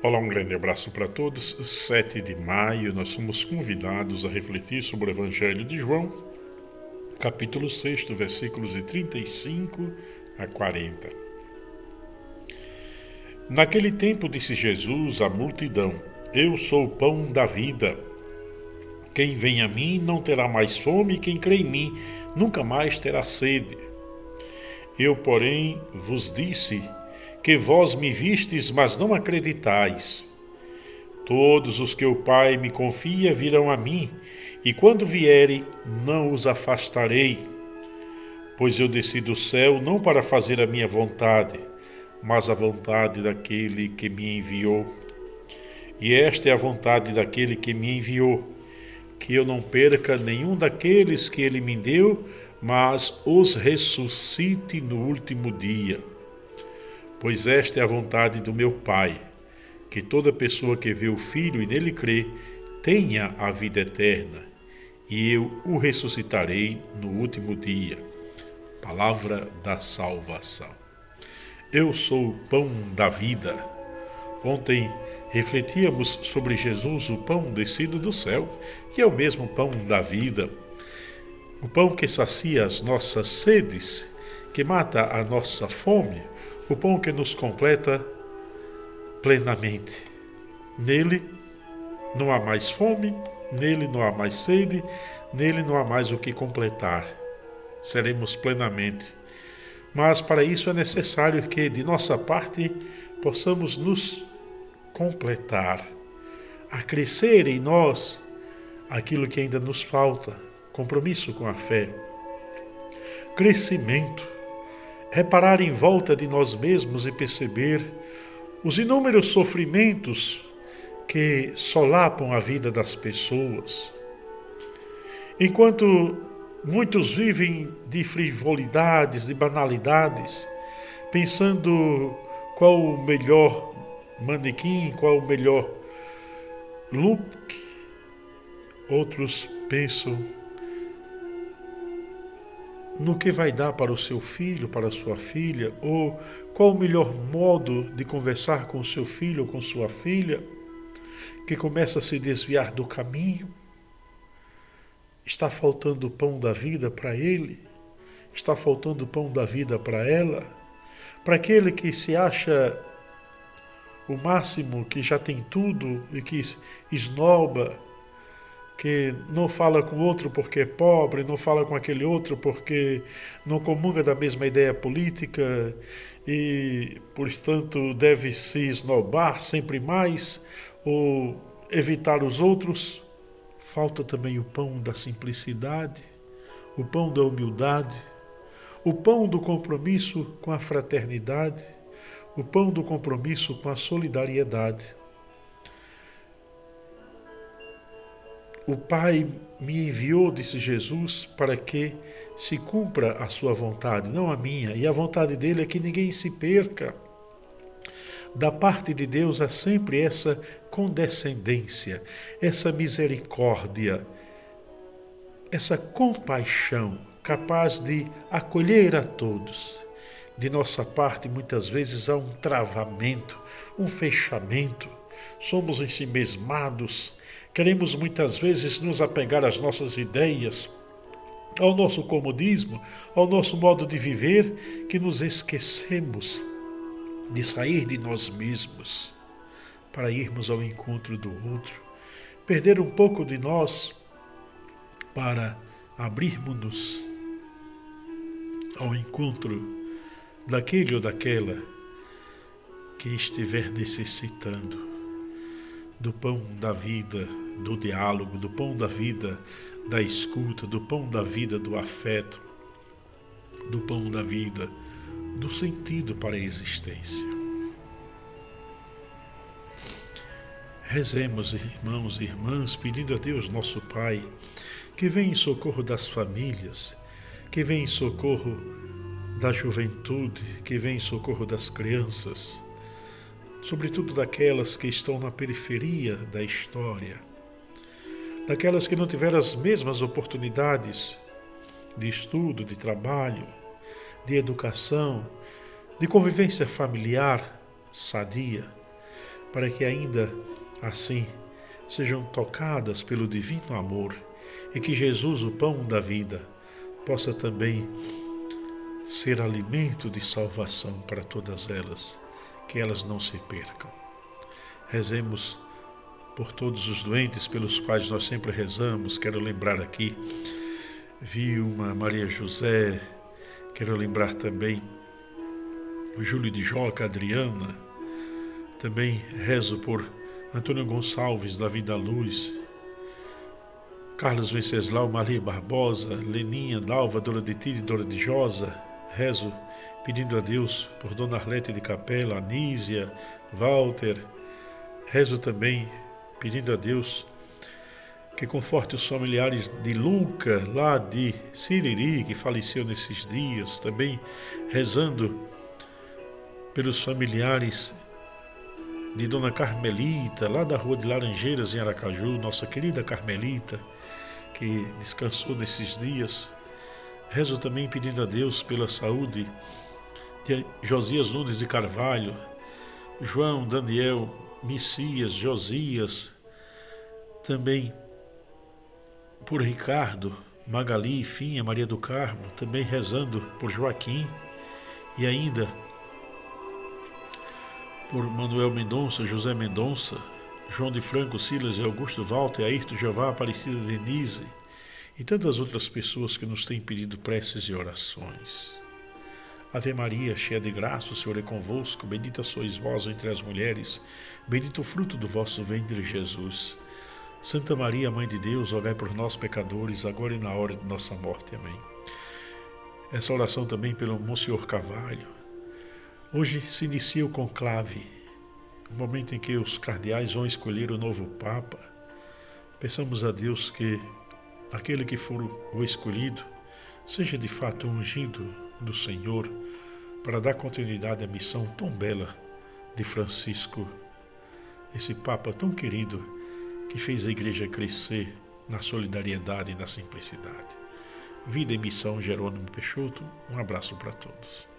Olá, um grande abraço para todos. 7 de maio, nós somos convidados a refletir sobre o Evangelho de João, capítulo 6, versículos de 35 a 40. Naquele tempo disse Jesus à multidão: Eu sou o pão da vida. Quem vem a mim não terá mais fome, e quem crê em mim nunca mais terá sede. Eu, porém, vos disse que vós me vistes, mas não acreditais. Todos os que o Pai me confia virão a mim, e quando vierem, não os afastarei. Pois eu desci do céu não para fazer a minha vontade, mas a vontade daquele que me enviou. E esta é a vontade daquele que me enviou, que eu não perca nenhum daqueles que ele me deu, mas os ressuscite no último dia. Pois esta é a vontade do meu Pai, que toda pessoa que vê o Filho e nele crê, tenha a vida eterna, e eu o ressuscitarei no último dia. Palavra da salvação. Eu sou o pão da vida. Ontem refletíamos sobre Jesus, o pão descido do céu, que é o mesmo pão da vida. O pão que sacia as nossas sedes, que mata a nossa fome, o pão que nos completa plenamente. Nele não há mais fome, nele não há mais sede, nele não há mais o que completar. Seremos plenamente. Mas para isso é necessário que, de nossa parte, possamos nos completar, a crescer em nós aquilo que ainda nos falta, compromisso com a fé, crescimento, reparar em volta de nós mesmos e perceber os inúmeros sofrimentos que solapam a vida das pessoas. Enquanto muitos vivem de frivolidades, de banalidades, pensando qual o melhor manequim, qual o melhor look, outros pensam no que vai dar para o seu filho, para a sua filha, ou qual o melhor modo de conversar com o seu filho ou com sua filha, que começa a se desviar do caminho. Está faltando o pão da vida para ele? Está faltando o pão da vida para ela? Para aquele que se acha o máximo, que já tem tudo e que esnoba, que não fala com outro porque é pobre, não fala com aquele outro porque não comunga da mesma ideia política e, portanto, deve se esnobar sempre mais ou evitar os outros. Falta também o pão da simplicidade, o pão da humildade, o pão do compromisso com a fraternidade, o pão do compromisso com a solidariedade. O Pai me enviou, disse Jesus, para que se cumpra a sua vontade, não a minha. E a vontade dele é que ninguém se perca. Da parte de Deus há sempre essa condescendência, essa misericórdia, essa compaixão capaz de acolher a todos. De nossa parte, muitas vezes há um travamento, um fechamento. Somos ensimesmados. Queremos muitas vezes nos apegar às nossas ideias, ao nosso comodismo, ao nosso modo de viver, que nos esquecemos de sair de nós mesmos para irmos ao encontro do outro, perder um pouco de nós para abrirmos-nos ao encontro daquele ou daquela que estiver necessitando do pão da vida, do diálogo, do pão da vida, da escuta, do pão da vida, do afeto, do pão da vida, do sentido para a existência. Rezemos, irmãos e irmãs, pedindo a Deus, nosso Pai, que venha em socorro das famílias, que venha em socorro da juventude, que venha em socorro das crianças, sobretudo daquelas que estão na periferia da história, daquelas que não tiveram as mesmas oportunidades de estudo, de trabalho, de educação, de convivência familiar sadia, para que ainda assim sejam tocadas pelo divino amor e que Jesus, o pão da vida, possa também ser alimento de salvação para todas elas, que elas não se percam. Rezemos por todos os doentes pelos quais nós sempre rezamos. Quero lembrar aqui Vilma, Maria José, quero lembrar também o Júlio de Joca, Adriana, também rezo por Antônio Gonçalves, Davi da Luz, Carlos Venceslau, Maria Barbosa, Leninha, Dalva, Dora de Tire, Dora de Josa. Rezo pedindo a Deus por Dona Arlete de Capela, Anísia, Walter. Rezo também pedindo a Deus que conforte os familiares de Luca, lá de Siriri, que faleceu nesses dias. Também rezando pelos familiares de Dona Carmelita, lá da Rua de Laranjeiras, em Aracaju, nossa querida Carmelita, que descansou nesses dias. Rezo também pedindo a Deus pela saúde de Josias Nunes de Carvalho, João, Daniel, Messias, Josias, também por Ricardo, Magali, Finha, Maria do Carmo, também rezando por Joaquim e ainda por Manuel Mendonça, José Mendonça, João de Franco, Silas e Augusto, Walter, Ayrton, Jeová, Aparecida, Denise e tantas outras pessoas que nos têm pedido preces e orações. Ave Maria, cheia de graça, o Senhor é convosco, bendita sois vós entre as mulheres, bendito o fruto do vosso ventre, Jesus. Santa Maria, Mãe de Deus, rogai por nós, pecadores, agora e na hora de nossa morte. Amém. Essa oração também pelo Monsenhor Carvalho. Hoje se inicia o conclave, o momento em que os cardeais vão escolher o novo Papa. Peçamos a Deus que aquele que for o escolhido seja de fato ungido do Senhor para dar continuidade à missão tão bela de Francisco, esse Papa tão querido que fez a Igreja crescer na solidariedade e na simplicidade. Vida e Missão, Jerônimo Peixoto. Um abraço para todos.